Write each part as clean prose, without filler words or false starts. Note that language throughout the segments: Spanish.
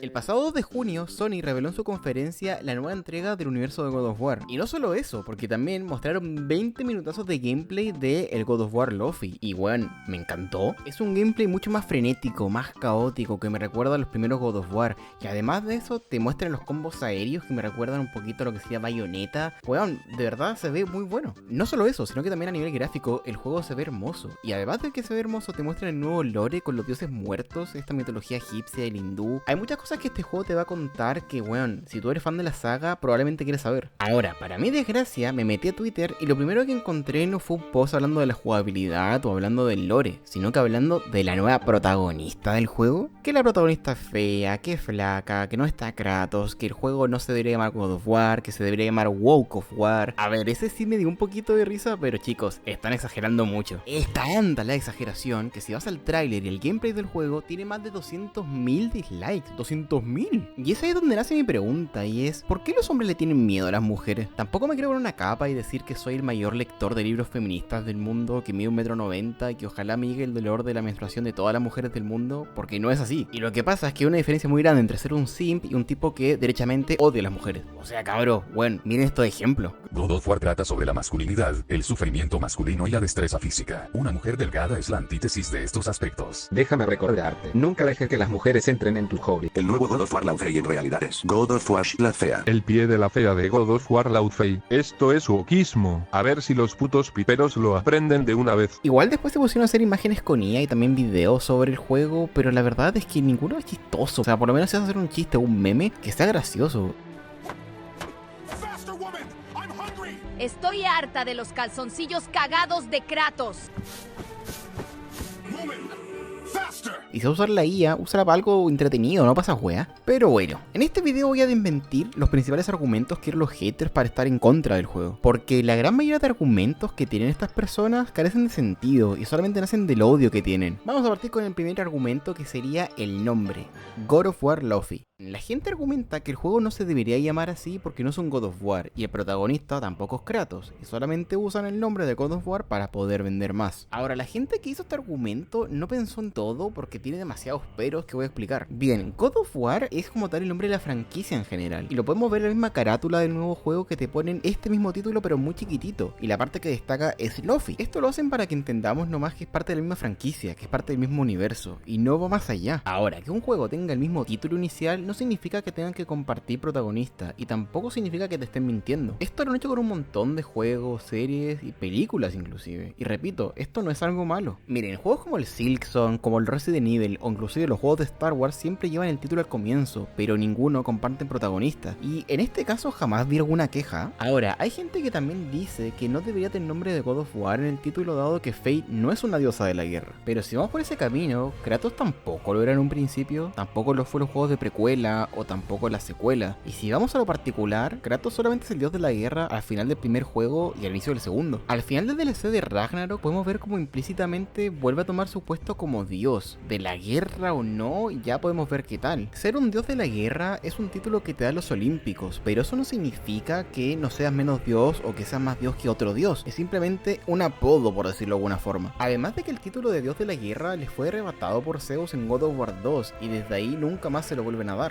El pasado 2 de junio, Sony reveló en su conferencia la nueva entrega del universo de God of War. Y no solo eso, porque también mostraron 20 minutazos de gameplay de el God of War Lofi. Y bueno, me encantó. Es un gameplay mucho más frenético, más caótico, que me recuerda a los primeros God of War. Y además de eso, te muestran los combos aéreos que me recuerdan un poquito a lo que sería Bayonetta. Weón, de verdad se ve muy bueno. No solo eso, sino que también a nivel gráfico, el juego se ve hermoso. Y además de que se ve hermoso, te muestran el nuevo lore con los dioses muertos, esta mitología egipcia, el hindú. Hay muchas cosas que este juego te va a contar que, weón, si tú eres fan de la saga, probablemente quieres saber. Ahora, para mi desgracia, me metí a Twitter y lo primero que encontré no fue un post hablando de la jugabilidad o hablando del lore, sino que hablando de la nueva protagonista del juego. Que la protagonista es fea, que es flaca, que no está Kratos, que el juego no se debería llamar God of War, que se debería llamar Woke of War. A ver, ese sí me dio un poquito de risa, pero chicos, están exagerando mucho. Es tanta la exageración que si vas al tráiler y el gameplay del juego, tiene más de 200.000 dislikes. 200.000. Y esa es donde nace mi pregunta, y es ¿por qué los hombres le tienen miedo a las mujeres? Tampoco me quiero poner una capa y decir que soy el mayor lector de libros feministas del mundo, que mide 1,90 m y que ojalá me llegue el dolor de la menstruación de todas las mujeres del mundo, porque no es así. Y lo que pasa es que hay una diferencia muy grande entre ser un simp y un tipo que derechamente odia a las mujeres. O sea, cabrón, bueno, miren estos ejemplos. God of War trata sobre la masculinidad, el sufrimiento masculino y la destreza física. Una mujer delgada es la antítesis de estos aspectos. Déjame recordarte, nunca dejes que las mujeres entren en tu hobby. El nuevo God of War Laufey en realidad es God of War la fea. El pie de la fea de God of War Laufey. Esto es wokismo. A ver si los putos piperos lo aprenden de una vez. Igual después se pusieron a hacer imágenes con IA y también videos sobre el juego, pero la verdad es que ninguno es chistoso. O sea, por lo menos si vas a hacer un chiste o un meme que sea gracioso. Estoy harta de los calzoncillos cagados de Kratos. Y si vas a usar la IA, úsala para algo entretenido, no pasa wea. Pero bueno, en este video voy a desmentir los principales argumentos que tienen los haters para estar en contra del juego. Porque la gran mayoría de argumentos que tienen estas personas carecen de sentido y solamente nacen del odio que tienen. Vamos a partir con el primer argumento, que sería el nombre: God of War Lofi. La gente argumenta que el juego no se debería llamar así porque no es un God of War y el protagonista tampoco es Kratos, y solamente usan el nombre de God of War para poder vender más. Ahora, la gente que hizo este argumento no pensó en todo porque tiene demasiados peros que voy a explicar. Bien, God of War es como tal el nombre de la franquicia en general, y lo podemos ver en la misma carátula del nuevo juego, que te ponen este mismo título pero muy chiquitito, y la parte que destaca es Lofi. Esto lo hacen para que entendamos nomás que es parte de la misma franquicia, que es parte del mismo universo, y no va más allá. Ahora, que un juego tenga el mismo título inicial no significa que tengan que compartir protagonista, y tampoco significa que te estén mintiendo. Esto lo han hecho con un montón de juegos, series y películas inclusive. Y repito, esto no es algo malo. Miren, juegos como el Silksong, como el Resident Evil o inclusive los juegos de Star Wars siempre llevan el título al comienzo, pero ninguno comparten protagonista. Y en este caso jamás vi alguna queja. Ahora, hay gente que también dice que no debería tener nombre de God of War en el título, dado que Fate no es una diosa de la guerra. Pero si vamos por ese camino, Kratos tampoco lo era en un principio, tampoco lo fue los juegos de precuela o tampoco la secuela. Y si vamos a lo particular, Kratos solamente es el dios de la guerra al final del primer juego y al inicio del segundo. Al final del DLC de Ragnarok podemos ver como implícitamente vuelve a tomar su puesto como dios. De la guerra o no, ya podemos ver qué tal. Ser un dios de la guerra es un título que te da los olímpicos, pero eso no significa que no seas menos dios o que seas más dios que otro dios. Es simplemente un apodo, por decirlo de alguna forma. Además de que el título de dios de la guerra les fue arrebatado por Zeus en God of War 2 y desde ahí nunca más se lo vuelven a dar.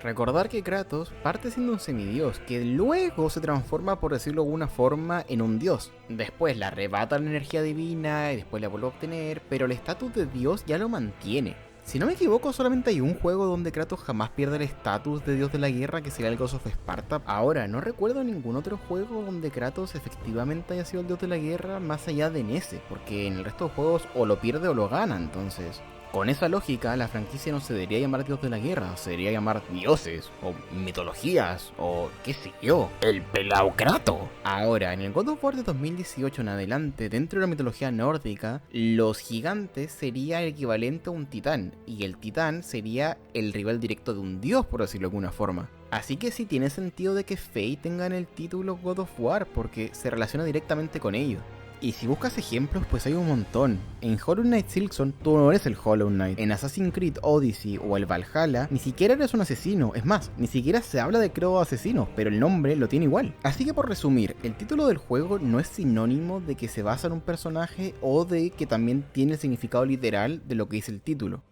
Recordar que Kratos parte siendo un semidios, que luego se transforma, por decirlo de alguna forma, en un dios. Después le arrebata la energía divina y después la vuelve a obtener, pero el estatus de dios ya lo mantiene. Si no me equivoco, solamente hay un juego donde Kratos jamás pierde el estatus de dios de la guerra, que sería el Ghost of Sparta. Ahora, no recuerdo ningún otro juego donde Kratos efectivamente haya sido el dios de la guerra más allá de en ese, porque en el resto de juegos o lo pierde o lo gana, entonces... Con esa lógica, la franquicia no se debería llamar Dios de la Guerra, se debería llamar dioses, o mitologías, o qué sé yo, el pelao Kratos. Ahora, en el God of War de 2018 en adelante, dentro de la mitología nórdica, los gigantes sería el equivalente a un titán, y el titán sería el rival directo de un dios, por decirlo de alguna forma. Así que sí tiene sentido de que Fate tenga en el título God of War, porque se relaciona directamente con ello. Y si buscas ejemplos, pues hay un montón. En Hollow Knight Silksong tú no eres el Hollow Knight. En Assassin's Creed Odyssey o el Valhalla ni siquiera eres un asesino. Es más, ni siquiera se habla de Crow asesino, pero el nombre lo tiene igual. Así que por resumir, el título del juego no es sinónimo de que se basa en un personaje o de que también tiene el significado literal de lo que dice el título.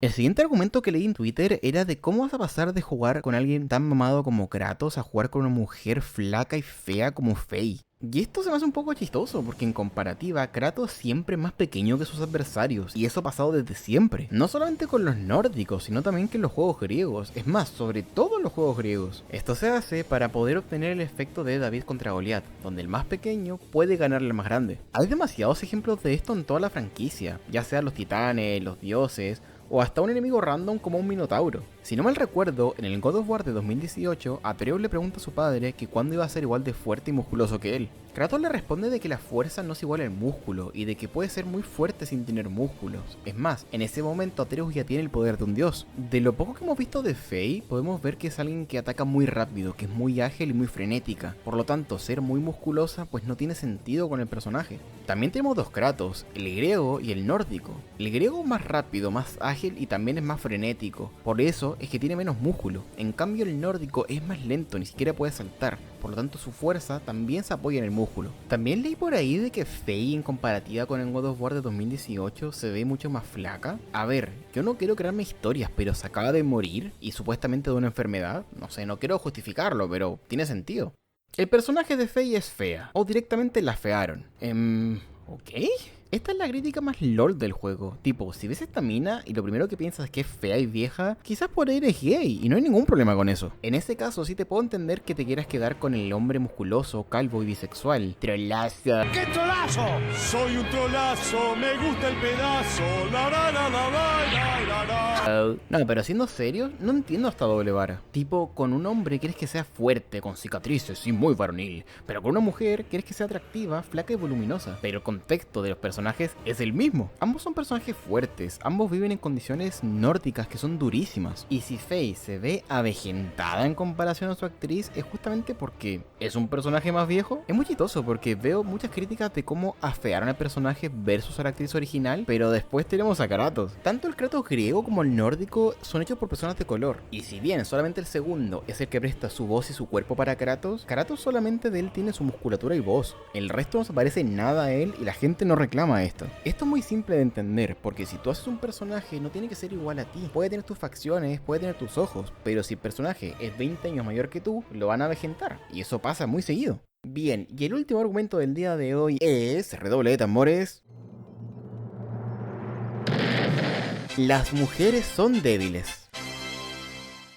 El siguiente argumento que leí en Twitter era de cómo vas a pasar de jugar con alguien tan mamado como Kratos a jugar con una mujer flaca y fea como Faye. Y esto se me hace un poco chistoso porque en comparativa Kratos siempre es más pequeño que sus adversarios y eso ha pasado desde siempre. No solamente con los nórdicos sino también que en los juegos griegos, es más, sobre todo en los juegos griegos. Esto se hace para poder obtener el efecto de David contra Goliat, donde el más pequeño puede ganarle al más grande. Hay demasiados ejemplos de esto en toda la franquicia, ya sean los titanes, los dioses o hasta un enemigo random como un minotauro. Si no mal recuerdo, en el God of War de 2018, Atreus le pregunta a su padre que cuándo iba a ser igual de fuerte y musculoso que él. Kratos le responde de que la fuerza no es igual al músculo y de que puede ser muy fuerte sin tener músculos. Es más, en ese momento Atreus ya tiene el poder de un dios. De lo poco que hemos visto de Faye, podemos ver que es alguien que ataca muy rápido, que es muy ágil y muy frenética. Por lo tanto, ser muy musculosa pues no tiene sentido con el personaje. También tenemos dos Kratos, el griego y el nórdico. El griego es más rápido, más ágil y también es más frenético. Por eso es que tiene menos músculo. En cambio el nórdico es más lento, ni siquiera puede saltar. Por lo tanto su fuerza también se apoya en el músculo. También leí por ahí de que Faye en comparativa con el God of War de 2018 se ve mucho más flaca. A ver, yo no quiero crearme historias, pero se acaba de morir y supuestamente de una enfermedad. No sé, no quiero justificarlo, pero tiene sentido. El personaje de Faye es fea, o directamente la fearon. ¿Ok? Esta es la crítica más LOL del juego. Tipo, si ves esta mina y lo primero que piensas es que es fea y vieja, quizás por ahí eres gay y no hay ningún problema con eso. En ese caso sí te puedo entender que te quieras quedar con el hombre musculoso, calvo y bisexual. Trolazo. ¡Qué trolazo! Soy un trolazo, me gusta el pedazo. La la la la la la la. No, pero siendo serios, no entiendo esta doble vara. Tipo, con un hombre quieres que sea fuerte, con cicatrices y muy varonil. Pero con una mujer quieres que sea atractiva, flaca y voluminosa. Pero el contexto de los personajes es el mismo. Ambos son personajes fuertes, ambos viven en condiciones nórdicas que son durísimas. Y si Faye se ve avejentada en comparación a su actriz, es justamente porque es un personaje más viejo. Es muy chistoso porque veo muchas críticas de cómo afearon al personaje versus a la actriz original, pero después tenemos a Kratos. Tanto el Kratos griego como el nórdico son hechos por personas de color. Y si bien solamente el segundo es el que presta su voz y su cuerpo para Kratos, Kratos solamente de él tiene su musculatura y voz. El resto no se parece nada a él y la gente no reclama esto. Esto es muy simple de entender, porque si tú haces un personaje no tiene que ser igual a ti. Puede tener tus facciones, puede tener tus ojos, pero si el personaje es 20 años mayor que tú, lo van a avejentar. Y eso pasa muy seguido. Bien, y el último argumento del día de hoy es, redoble de tambores, las mujeres son débiles.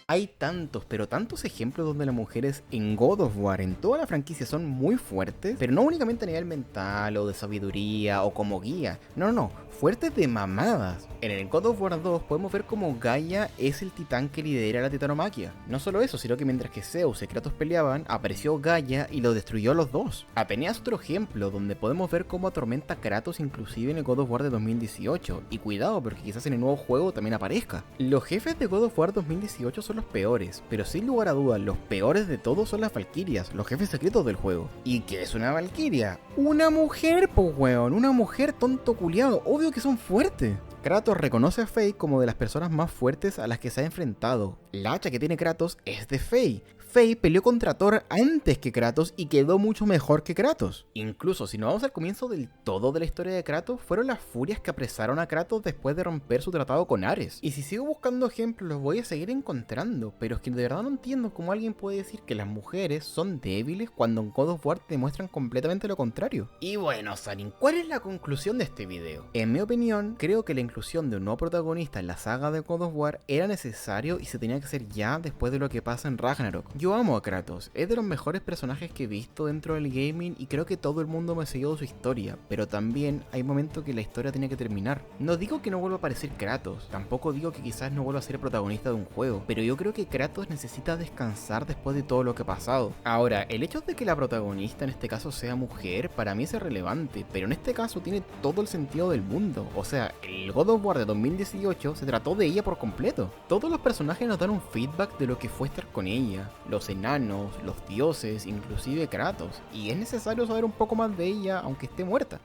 Hay tantos, pero tantos ejemplos donde las mujeres en God of War, en toda la franquicia, son muy fuertes, pero no únicamente a nivel mental o de sabiduría o como guía, no, fuertes de mamadas. En el God of War 2 podemos ver como Gaia es el titán que lidera la titanomaquia. No solo eso, sino que mientras que Zeus y Kratos peleaban, apareció Gaia y lo destruyó a los dos. Apenas otro ejemplo donde podemos ver cómo atormenta a Kratos inclusive en el God of War de 2018. Y cuidado, porque quizás en el nuevo juego también aparezca. Los jefes de God of War 2018 son los peores, pero sin lugar a dudas, los peores de todos son las valquirias, los jefes secretos del juego. ¿Y qué es una valquiria? Una mujer, po weón, una mujer tonto culiado, obvio que son fuertes. Kratos reconoce a Faye como de las personas más fuertes a las que se ha enfrentado. La hacha que tiene Kratos es de Faye. Faye peleó contra Thor antes que Kratos y quedó mucho mejor que Kratos. Incluso si nos vamos al comienzo del todo de la historia de Kratos, fueron las furias que apresaron a Kratos después de romper su tratado con Ares. Y si sigo buscando ejemplos los voy a seguir encontrando, pero es que de verdad no entiendo cómo alguien puede decir que las mujeres son débiles cuando en God of War demuestran completamente lo contrario. Y bueno, Sarin, ¿cuál es la conclusión de este video? En mi opinión, creo que la inclusión de un nuevo protagonista en la saga de God of War era necesario y se tenía que hacer ya después de lo que pasa en Ragnarok. Yo amo a Kratos, es de los mejores personajes que he visto dentro del gaming y creo que todo el mundo me ha seguido su historia, pero también hay momentos que la historia tiene que terminar. No digo que no vuelva a aparecer Kratos, tampoco digo que quizás no vuelva a ser protagonista de un juego, pero yo creo que Kratos necesita descansar después de todo lo que ha pasado. Ahora, el hecho de que la protagonista en este caso sea mujer, para mí es irrelevante, pero en este caso tiene todo el sentido del mundo. O sea, el God of War de 2018 se trató de ella por completo. Todos los personajes nos dan un feedback de lo que fue estar con ella, los enanos, los dioses, inclusive Kratos, y es necesario saber un poco más de ella aunque esté muerta.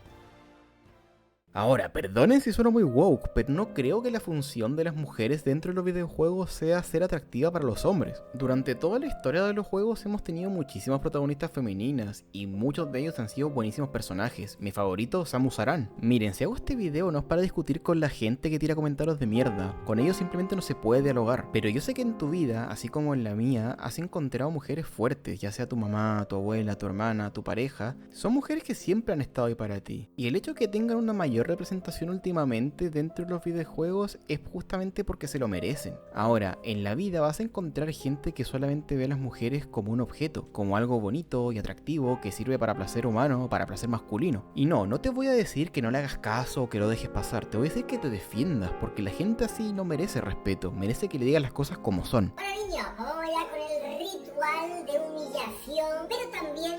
Ahora, perdonen si sueno muy woke, pero no creo que la función de las mujeres dentro de los videojuegos sea ser atractiva para los hombres. Durante toda la historia de los juegos hemos tenido muchísimas protagonistas femeninas y muchos de ellos han sido buenísimos personajes. Mi favorito, Samus Aran. Miren, si hago este video no es para discutir con la gente que tira comentarios de mierda, con ellos simplemente no se puede dialogar. Pero yo sé que en tu vida, así como en la mía, has encontrado mujeres fuertes, ya sea tu mamá, tu abuela, tu hermana, tu pareja. Son mujeres que siempre han estado ahí para ti. Y el hecho de que tengan una mayor representación últimamente dentro de los videojuegos es justamente porque se lo merecen. Ahora, en la vida vas a encontrar gente que solamente ve a las mujeres como un objeto, como algo bonito y atractivo que sirve para placer humano o para placer masculino. Y no te voy a decir que no le hagas caso o que lo dejes pasar, te voy a decir que te defiendas, porque la gente así no merece respeto, merece que le digas las cosas como son. Bueno niños, vamos ya con el ritual de humillación, pero también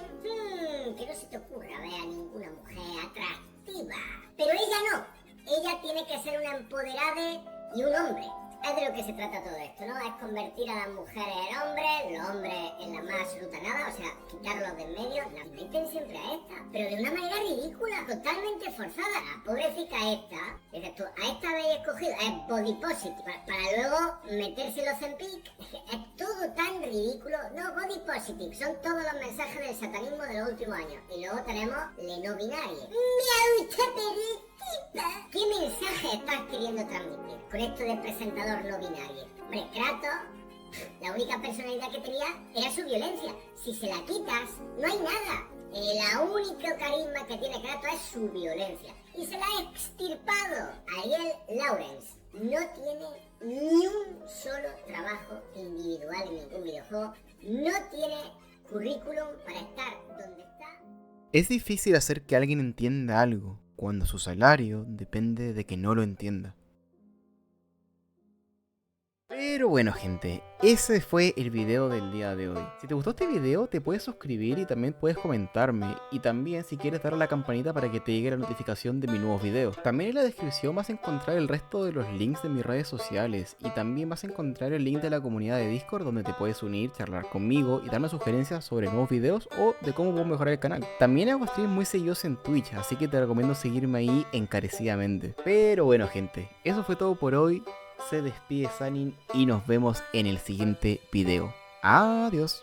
que no se te ocurra ver a ninguna mujer atractiva. Pero ella no, ella tiene que ser una empoderada y un hombre. Es de lo que se trata todo esto, ¿no? Es convertir a las mujeres en hombres, los hombres en la más absoluta nada, o sea, quitarlos de en medio. Las meten siempre a esta, pero de una manera ridícula, totalmente forzada. La pobrecita esta, dices tú, a esta habéis escogido, es body positive, para luego metérselos en pic. Es todo tan ridículo. No, body positive, son todos los mensajes del satanismo de los últimos años. Y luego tenemos le no binario. ¿Qué mensaje estás queriendo transmitir con esto de presentador no binario? Hombre, Kratos, la única personalidad que tenía era su violencia. Si se la quitas, no hay nada. La única carisma que tiene Kratos es su violencia. Y se la ha extirpado. Ariel Lawrence no tiene ni un solo trabajo individual en ningún videojuego. No tiene currículum para estar donde está. Es difícil hacer que alguien entienda algo cuando su salario depende de que no lo entienda. Pero bueno gente, ese fue el video del día de hoy. Si te gustó este video te puedes suscribir y también puedes comentarme. Y también si quieres darle a la campanita para que te llegue la notificación de mis nuevos videos. También en la descripción vas a encontrar el resto de los links de mis redes sociales. Y también vas a encontrar el link de la comunidad de Discord donde te puedes unir, charlar conmigo y darme sugerencias sobre nuevos videos o de cómo puedo mejorar el canal. También hago streams muy seguidos en Twitch, así que te recomiendo seguirme ahí encarecidamente. Pero bueno gente, eso fue todo por hoy. Se despide Sanin y nos vemos en el siguiente video. Adiós.